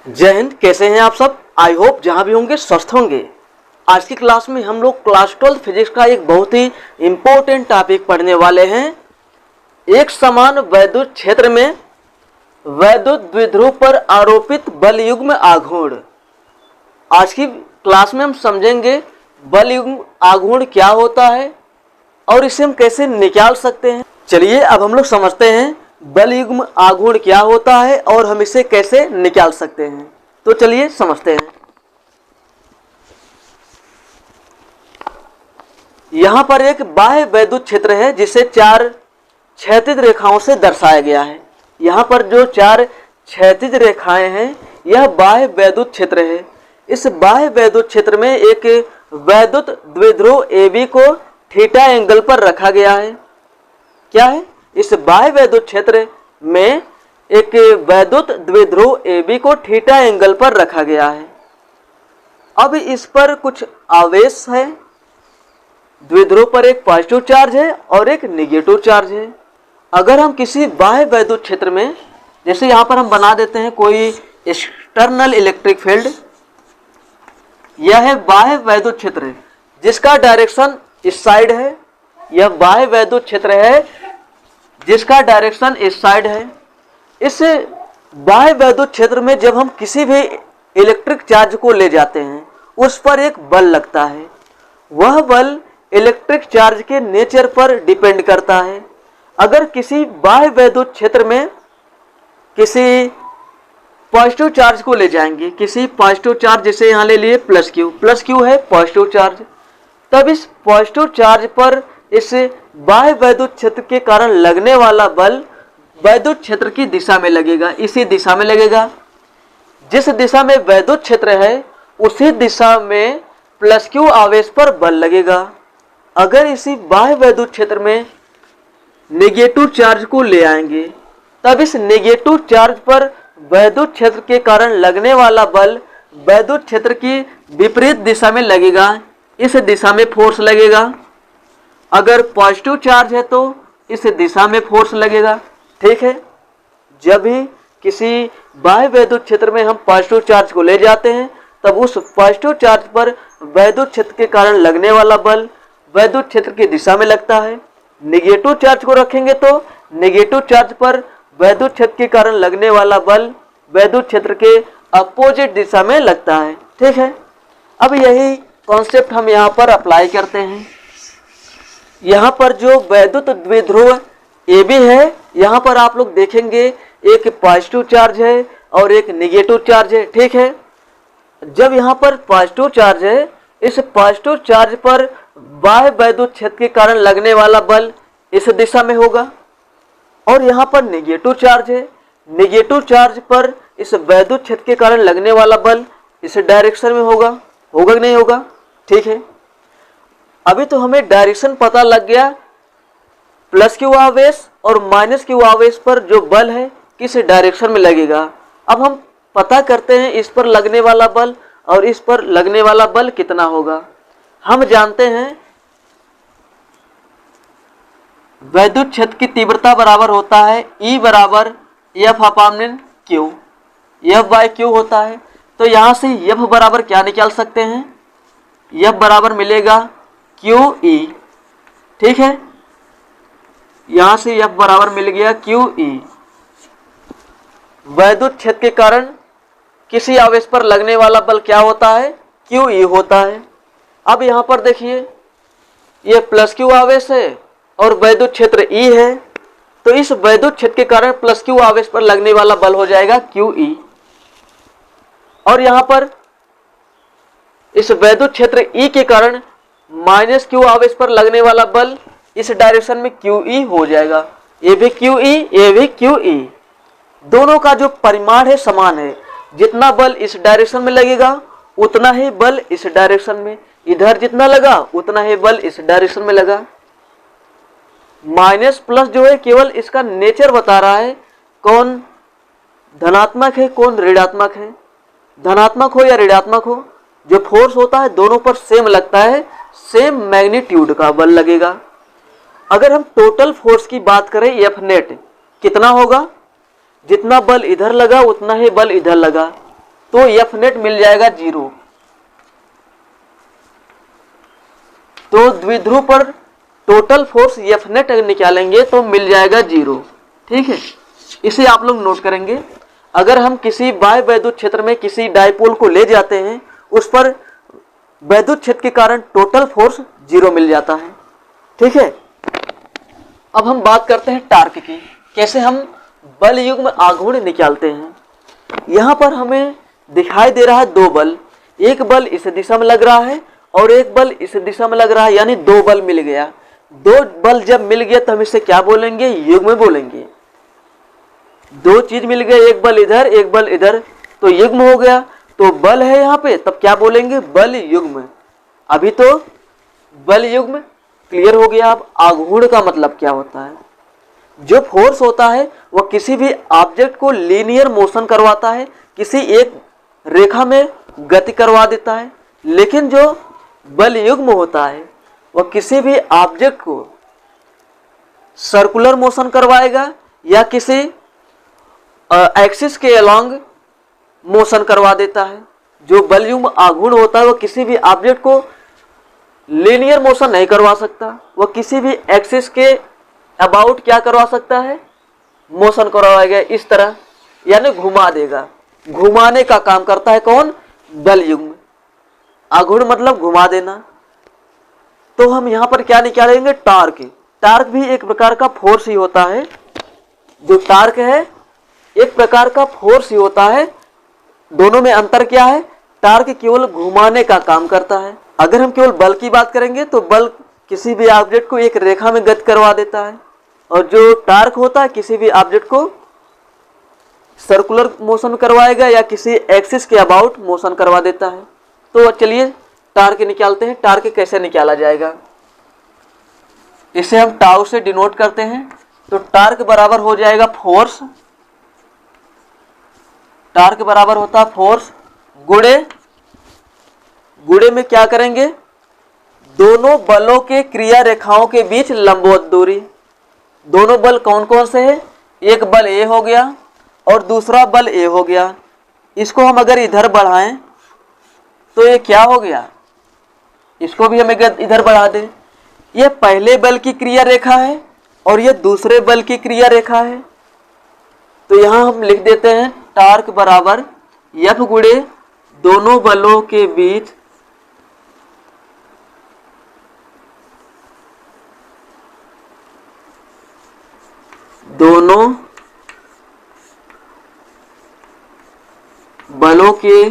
जय हिंद। कैसे हैं आप सब? आई होप जहां भी होंगे स्वस्थ होंगे। आज की क्लास में हम लोग क्लास 12 फिजिक्स का एक बहुत ही इम्पोर्टेंट टॉपिक पढ़ने वाले हैं। एक समान वैद्युत क्षेत्र में वैद्युत द्विध्रुव पर आरोपित बल युग्म आघूर्ण। आज की क्लास में हम समझेंगे बल युग्म आघूर्ण क्या होता है और इसे हम कैसे निकाल सकते हैं। चलिए अब हम लोग समझते हैं बल युग्म आघूर्ण क्या होता है और हम इसे कैसे निकाल सकते हैं। तो चलिए समझते हैं। यहां पर एक बाह्य वैद्युत क्षेत्र है जिसे 4 क्षैतिज रेखाओं से दर्शाया गया है। यहां पर जो 4 क्षैतिज रेखाएं हैं यह बाह्य वैद्युत क्षेत्र है। इस बाह्य वैद्युत क्षेत्र में एक वैद्युत द्विध्रुव AB को थीटा एंगल पर रखा गया है। क्या है? इस बाह्य वैद्युत क्षेत्र में एक वैद्युत द्विध्रुव AB को थीटा एंगल पर रखा गया है। अब इस पर कुछ आवेश है। द्विध्रुव पर एक पॉजिटिव चार्ज है और एक नेगेटिव चार्ज है। अगर हम किसी बाह्य वैद्युत क्षेत्र में, जैसे यहां पर हम बना देते हैं कोई एक्सटर्नल इलेक्ट्रिक फील्ड, यह है बाह्य वैद्युत क्षेत्र जिसका डायरेक्शन इस साइड है। यह बाह्य वैद्युत क्षेत्र है जिसका डायरेक्शन इस साइड है। इस बाह्य वैद्युत क्षेत्र में जब हम किसी भी इलेक्ट्रिक चार्ज को ले जाते हैं उस पर एक बल लगता है। वह बल इलेक्ट्रिक चार्ज के नेचर पर डिपेंड करता है। अगर किसी बाह्य वैद्युत क्षेत्र में किसी पॉजिटिव चार्ज को ले जाएंगे, किसी पॉजिटिव चार्ज जैसे यहाँ ले लिए प्लस क्यू है पॉजिटिव चार्ज, तब इस पॉजिटिव चार्ज पर इस बाह्य वैद्युत क्षेत्र के कारण लगने वाला बल वैद्युत क्षेत्र की दिशा में लगेगा। इसी दिशा में लगेगा। जिस दिशा में वैद्युत क्षेत्र है उसी दिशा में प्लस क्यू आवेश पर बल लगेगा। अगर इसी बाह्य वैद्युत क्षेत्र में नेगेटिव चार्ज को ले आएंगे तब इस नेगेटिव चार्ज पर वैद्युत क्षेत्र के कारण लगने वाला बल वैद्युत क्षेत्र की विपरीत दिशा में लगेगा। इस दिशा में फोर्स लगेगा। अगर पॉजिटिव चार्ज है तो इस दिशा में फोर्स लगेगा। ठीक है। जब भी किसी बाह्य वैद्युत क्षेत्र में हम पॉजिटिव चार्ज को ले जाते हैं तब उस पॉजिटिव चार्ज पर वैद्युत क्षेत्र के कारण लगने वाला बल वैद्युत क्षेत्र की दिशा में लगता है। नेगेटिव चार्ज को रखेंगे तो नेगेटिव चार्ज पर वैद्युत क्षेत्र के कारण लगने वाला बल वैद्युत क्षेत्र के अपोजिट दिशा में लगता है। ठीक है। अब यही कॉन्सेप्ट हम यहाँ पर अप्लाई करते हैं। यहाँ पर जो वैद्युत द्विध्रुव AB है, यहाँ पर आप लोग देखेंगे एक पॉजिटिव चार्ज है और एक नेगेटिव चार्ज है। ठीक है। जब यहाँ पर पॉजिटिव चार्ज है, इस पॉजिटिव चार्ज पर बाह्य वैद्युत क्षेत्र के कारण लगने वाला बल इस दिशा में होगा और यहाँ पर नेगेटिव चार्ज है। नेगेटिव चार्ज पर इस वैद्युत क्षेत्र के कारण लगने वाला बल इस डायरेक्शन में होगा। होगा कि नहीं होगा? ठीक है। अभी तो हमें डायरेक्शन पता लग गया। प्लस क्यू आवेश और माइनस क्यू आवेश पर जो बल है किस डायरेक्शन में लगेगा। अब हम पता करते हैं इस पर लगने वाला बल और इस पर लगने वाला बल कितना होगा। हम जानते हैं वैद्युत क्षेत्र की तीव्रता बराबर होता है E बराबर F अपान Q, F बाय Q होता है। तो यहाँ से F बराबर क्या निकाल सकते हैं? F बराबर मिलेगा QE। ठीक है। यहाँ से F बराबर मिल गया QE। वैद्युत क्षेत्र के कारण किसी आवेश पर लगने वाला बल क्या होता है? QE होता है। अब यहाँ पर देखिए ये प्लस क्यू आवेश है और वैद्युत क्षेत्र E है, तो इस वैद्युत क्षेत्र के कारण प्लस क्यू आवेश पर लगने वाला बल हो जाएगा QE। और यहाँ पर इस वैद्युत क्षेत्र E के कारण माइनस क्यू आवेश पर लगने वाला बल इस डायरेक्शन में QE हो जाएगा। ये भी QE, ये भी QE। दोनों का जो परिमाण है समान है। जितना बल इस डायरेक्शन में लगेगा उतना ही बल इस डायरेक्शन में, इधर जितना लगा उतना ही बल इस डायरेक्शन में लगा। माइनस प्लस जो है केवल इसका नेचर बता रहा है, कौन धनात्मक है कौन ऋणात्मक है। धनात्मक हो या ऋणात्मक हो, जो फोर्स होता है दोनों पर सेम लगता है, सेम मैग्नीट्यूड का बल लगेगा। अगर हम टोटल फोर्स की बात करें F नेट कितना होगा? जितना बल इधर लगा उतना ही बल इधर लगा। तो एफ नेट मिल जाएगा 0। तो द्विध्रुव पर टोटल फोर्स एफ नेट निकालेंगे तो मिल जाएगा 0। ठीक है, इसे आप लोग नोट करेंगे। अगर हम किसी बाह्य वैद्युत क्षेत्र में किसी डायपोल को ले जाते हैं, उस पर वैद्युत क्षेत्र के कारण टोटल फोर्स 0 मिल जाता है। ठीक है, अब हम बात करते हैं टार्क की, कैसे हम बल युग्म आघूर्ण निकालते हैं। यहां पर हमें दिखाई दे रहा है 2 बल, एक बल इस दिशा में लग रहा है और एक बल इस दिशा में लग रहा है, यानी 2 बल मिल गया। 2 बल जब मिल गया तो हम इसे क्या बोलेंगे, युग्म बोलेंगे। 2 चीज मिल गए, एक बल इधर एक बल इधर, तो युग्म हो गया। तो बल है यहाँ पे, तब क्या बोलेंगे, बल युग्म। अभी तो बल युग्म क्लियर हो गया। अब आघूर्ण का मतलब क्या होता है। जो फोर्स होता है वह किसी भी ऑब्जेक्ट को लीनियर मोशन करवाता है, किसी एक रेखा में गति करवा देता है। लेकिन जो बल युग्म होता है वह किसी भी ऑब्जेक्ट को सर्कुलर मोशन करवाएगा या किसी एक्सिस के अलोंग मोशन करवा देता है। जो बल युग्म आघूर्ण होता है वह किसी भी ऑब्जेक्ट को लीनियर मोशन नहीं करवा सकता, वह किसी भी एक्सिस के अबाउट क्या करवा सकता है, मोशन करवाएगा इस तरह, यानी घुमा देगा। घुमाने का काम करता है कौन, बल युग्म। आघूर्ण मतलब घुमा देना। तो हम यहां पर क्या निकालेंगे, टार्क। टार्क भी एक प्रकार का फोर्स ही होता है। जो टार्क है एक प्रकार का फोर्स ही होता है। दोनों में अंतर क्या है, टार्क केवल घुमाने का काम करता है। अगर हम केवल बल की बात करेंगे तो बल किसी भी ऑब्जेक्ट को एक रेखा में गति करवा देता है, और जो टार्क होता है किसी भी ऑब्जेक्ट को सर्कुलर मोशन करवाएगा या किसी एक्सिस के अबाउट मोशन करवा देता है। तो चलिए टार्क निकालते हैं। टार्क कैसे निकाला जाएगा, इसे हम टाउ से डिनोट करते हैं। तो टार्क बराबर हो जाएगा फोर्स, टार्क बराबर होता है फोर्स गुणे में क्या करेंगे, दोनों बलों के क्रिया रेखाओं के बीच लंबवत दूरी। दोनों बल कौन कौन से हैं, एक बल ए हो गया और दूसरा बल ए हो गया। इसको हम अगर इधर बढ़ाएं तो ये क्या हो गया, इसको भी हम इधर बढ़ा दें। ये पहले बल की क्रिया रेखा है और ये दूसरे बल की क्रिया रेखा है। तो यहां हम लिख देते हैं टार्क बराबर एफ गुणे दोनों बलों के बीच दोनों बलों के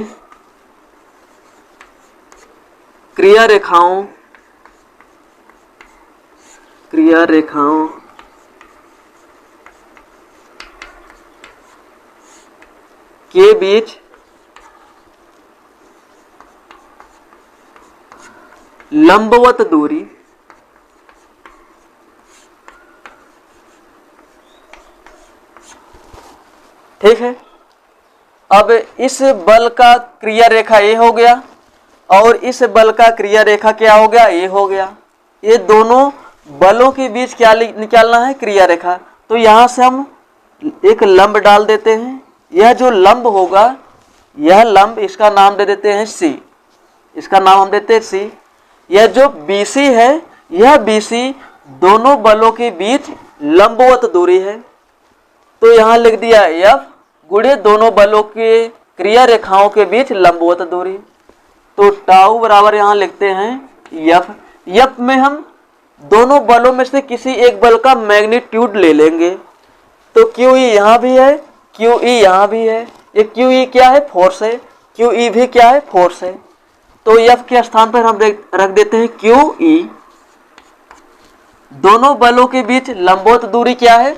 क्रिया रेखाओं के बीच लंबवत दूरी। ठीक है, अब इस बल का क्रिया रेखा ए हो गया और इस बल का क्रिया रेखा क्या हो गया, ए हो गया। ये दोनों बलों के बीच क्या निकालना है, क्रिया रेखा। तो यहां से हम एक लंब डाल देते हैं। यह जो लंब होगा, यह लंब, इसका नाम दे देते हैं सी, इसका नाम हम देते हैं सी। यह जो BC है, यह BC दोनों बलों के बीच लंबवत दूरी है। तो यहां लिख दिया F गुणे दोनों बलों के क्रिया रेखाओं के बीच लंबवत दूरी। तो टाउ बराबर यहां लिखते हैं F। F में हम दोनों बलों में से किसी एक बल का मैग्नीट्यूड ले लेंगे। तो QE यहाँ भी है, QE यहाँ भी है। ये QE क्या है, फोर्स है। QE भी क्या है, फोर्स है। तो F के स्थान पर हम रख देते हैं QE। दोनों बलों के बीच लंबवत दूरी क्या है,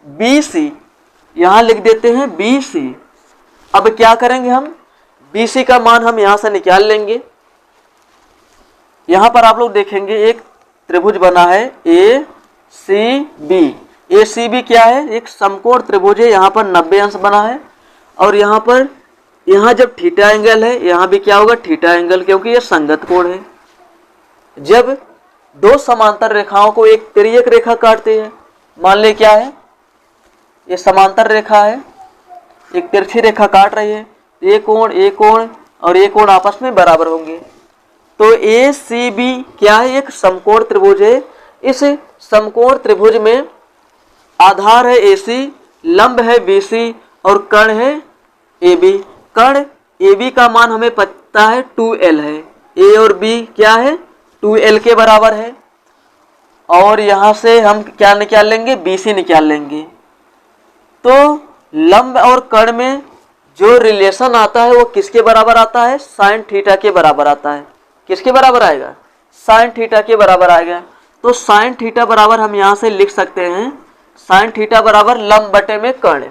BC। यहां लिख देते हैं BC। अब क्या करेंगे, हम BC का मान हम यहां से निकाल लेंगे। यहां पर आप लोग देखेंगे एक त्रिभुज बना है ACB। ACB क्या है, एक समकोण त्रिभुज है। यहाँ पर 90 अंश बना है और यहाँ पर, यहाँ जब थीटा एंगल है, यहाँ भी क्या होगा, थीटा एंगल, क्योंकि ये संगत कोण है। जब दो समांतर रेखाओं को एक तिर्यक रेखा काटती है, मान ले क्या है, ये समांतर रेखा है, एक तिरछी रेखा काट रही है, ए कोण और ए कोण आपस में बराबर होंगे। तो ए सी बी क्या है, एक समकोण त्रिभुज है। इस समकोण त्रिभुज में आधार है AC, लंब है BC और कर्ण है AB। कर्ण AB का मान हमें पता है 2L है। A और B क्या है, 2L के बराबर है। और यहाँ से हम क्या निकाल लेंगे, BC निकाल लेंगे। तो लंब और कर्ण में जो रिलेशन आता है वो किसके बराबर आता है, साइन थीटा के बराबर आता है। किसके बराबर आएगा, साइन थीटा के बराबर आएगा। तो साइन थीटा बराबर हम यहाँ से लिख सकते हैं, साइन थीटा बराबर लंब बटे में कर्ण।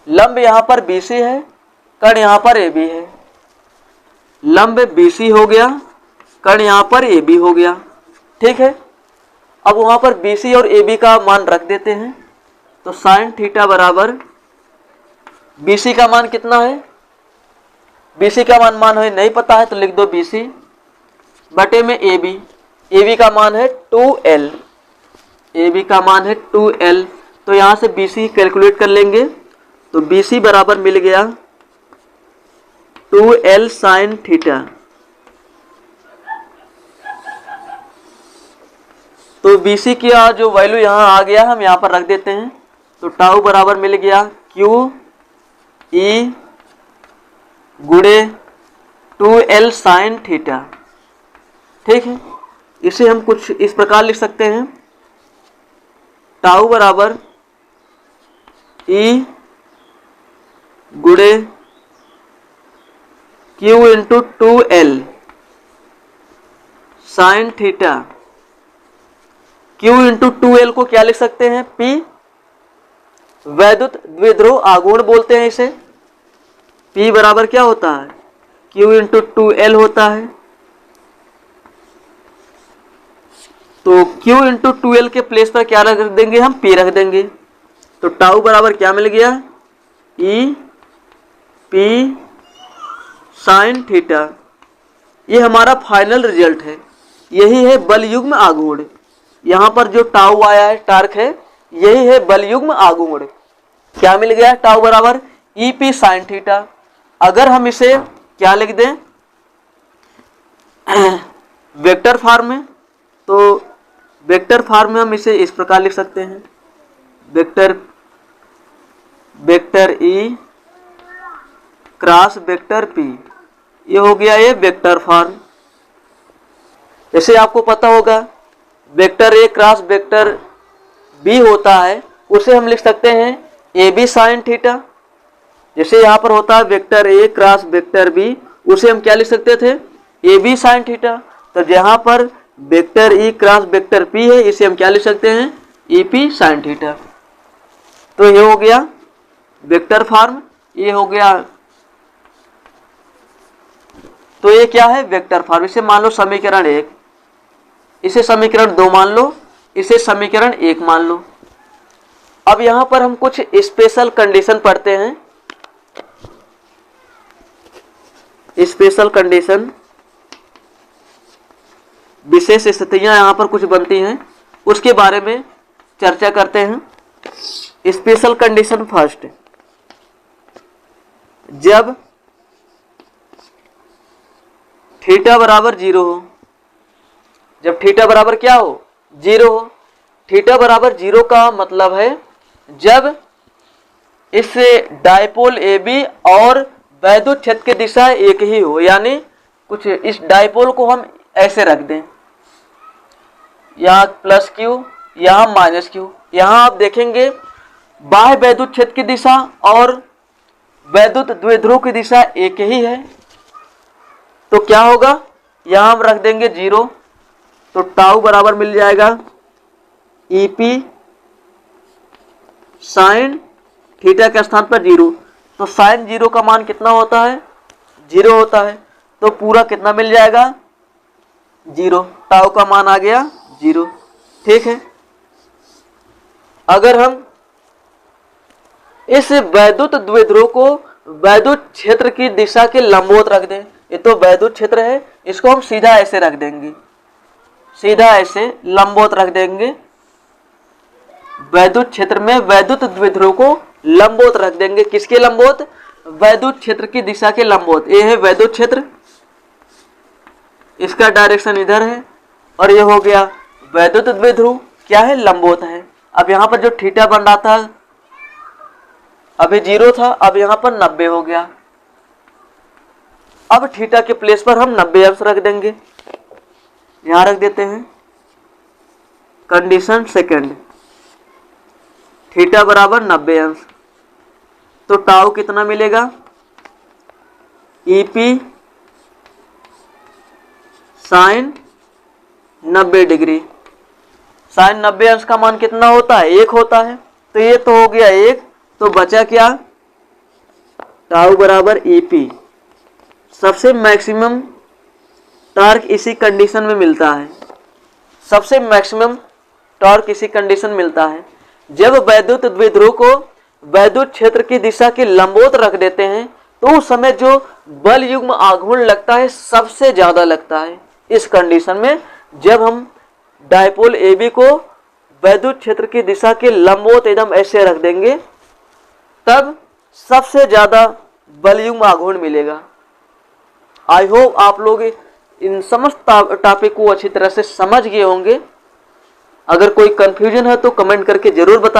लंब यहाँ पर BC है, कर्ण यहाँ पर AB है। लंब BC हो गया, कर्ण यहाँ पर AB हो गया। ठीक है, अब वहाँ पर BC और AB का मान रख देते हैं। तो साइन थीटा बराबर BC का मान कितना है, BC का मान हमें नहीं पता है तो लिख दो BC बटे में AB। AB का मान है 2L, AB का मान है 2L। तो यहाँ से BC कैलकुलेट कर लेंगे। तो BC बराबर मिल गया 2L साइन थीटा। तो BC की जो वैल्यू यहाँ आ गया हम यहाँ पर रख देते हैं। तो टाउ बराबर मिल गया QE गुणे 2L साइन थीटा। ठीक है, इसे हम कुछ इस प्रकार लिख सकते हैं, टाउ बराबर E गुणे Q into 2L sine theta. Q into 2L को क्या लिख सकते हैं, P वैद्युत द्विध्रुव आघूर्ण बोलते हैं इसे। P बराबर क्या होता है, Q इंटू 2L होता है। तो Q इंटू 2L के प्लेस पर क्या रख देंगे हम, P रख देंगे। तो टाउ बराबर क्या मिल गया, E P साइन थीटा। ये हमारा फाइनल रिजल्ट है, यही है बल युग्म आघूर्ण। यहाँ पर जो टाउ आया है, टार्क है, यही है बल युग्म आघूर्ण। क्या मिल गया, टाउ बराबर EP साइन थीटा। अगर हम इसे क्या लिख दें वेक्टर फॉर्म में, तो वेक्टर फॉर्म में हम इसे इस प्रकार लिख सकते हैं, vector E cross vector P। ये हो गया ये वेक्टर फॉर्म। जैसे आपको पता होगा vector A cross vector B होता है, उसे हम लिख सकते हैं AB साइन थीटा। जैसे यहाँ पर होता है vector A cross vector B, उसे हम क्या लिख सकते थे, AB साइन थीटा। तो जहाँ पर vector E cross vector P है, इसे हम क्या लिख सकते हैं, EP साइन थीटा। तो ये हो गया वेक्टर फॉर्म, ये हो गया। तो ये क्या है, वेक्टर फॉर्म। इसे मान लो समीकरण 1, इसे समीकरण 2 मान लो, इसे समीकरण 1 मान लो। अब यहाँ पर हम कुछ स्पेशल कंडीशन पढ़ते हैं। स्पेशल कंडीशन, विशेष स्थितियां यहाँ पर कुछ बनती हैं, उसके बारे में चर्चा करते हैं। स्पेशल कंडीशन फर्स्ट, जब थीटा बराबर 0 हो, जब थीटा बराबर क्या हो, 0 हो। थीटा बराबर 0 का मतलब है जब इस डायपोल AB और वैद्युत क्षेत्र की दिशा एक ही हो। यानी कुछ इस डायपोल को हम ऐसे रख दें, यहाँ प्लस Q, यहाँ माइनस Q। यहाँ आप देखेंगे बाह्य वैद्युत क्षेत्र की दिशा और वैद्युत द्विध्रुव की दिशा एक ही है। तो क्या होगा, यहाँ हम रख देंगे 0। तो टाउ बराबर मिल जाएगा EP साइन थीटा के स्थान पर 0। तो साइन 0 का मान कितना होता है, 0 होता है। तो पूरा कितना मिल जाएगा, 0। टाउ का मान आ गया 0। ठीक है, अगर हम इस वैद्युत द्विध्रुव को वैद्युत क्षेत्र की दिशा के लंबवत रख दें, ये तो वैद्युत क्षेत्र है, इसको हम सीधा ऐसे रख देंगे, सीधा ऐसे लंबवत रख देंगे। वैद्युत क्षेत्र में वैद्युत द्विध्रुव को लंबवत रख देंगे। किसके लंबवत, वैद्युत क्षेत्र की दिशा के लंबवत। ये है वैद्युत क्षेत्र, इसका डायरेक्शन इधर है, और ये हो गया वैद्युत द्विध्रुव, क्या है, लंबवत है। अब यहाँ पर जो थीटा बन रहा था अभी 0 था, अब यहाँ पर 90 हो गया। अब थीटा के प्लेस पर हम 90 अंश रख देंगे, यहां रख देते हैं। कंडीशन सेकंड, थीटा बराबर 90 अंश, तो टाउ कितना मिलेगा, ईपी साइन 90 डिग्री। साइन 90 अंश का मान कितना होता है, 1 होता है, तो ये तो हो गया 1, तो बचा क्या, टाउ बराबर ईपी। सबसे मैक्सिमम टॉर्क इसी कंडीशन में मिलता है, सबसे मैक्सिमम टॉर्क इसी कंडीशन मिलता है जब वैद्युत द्विध्रुव को वैद्युत क्षेत्र की दिशा के लंबवत रख देते हैं, तो उस समय जो बल युग्म आघूर्ण लगता है सबसे ज्यादा लगता है। इस कंडीशन में जब हम डायपोल AB को वैद्युत क्षेत्र की दिशा के लंबवत एकदम ऐसे रख देंगे, तब सबसे ज्यादा बल युग्म आघूर्ण मिलेगा। आई होप आप लोग इन समस्त टॉपिक को अच्छी तरह से समझ गए होंगे। अगर कोई कंफ्यूजन है तो कमेंट करके जरूर बताइए।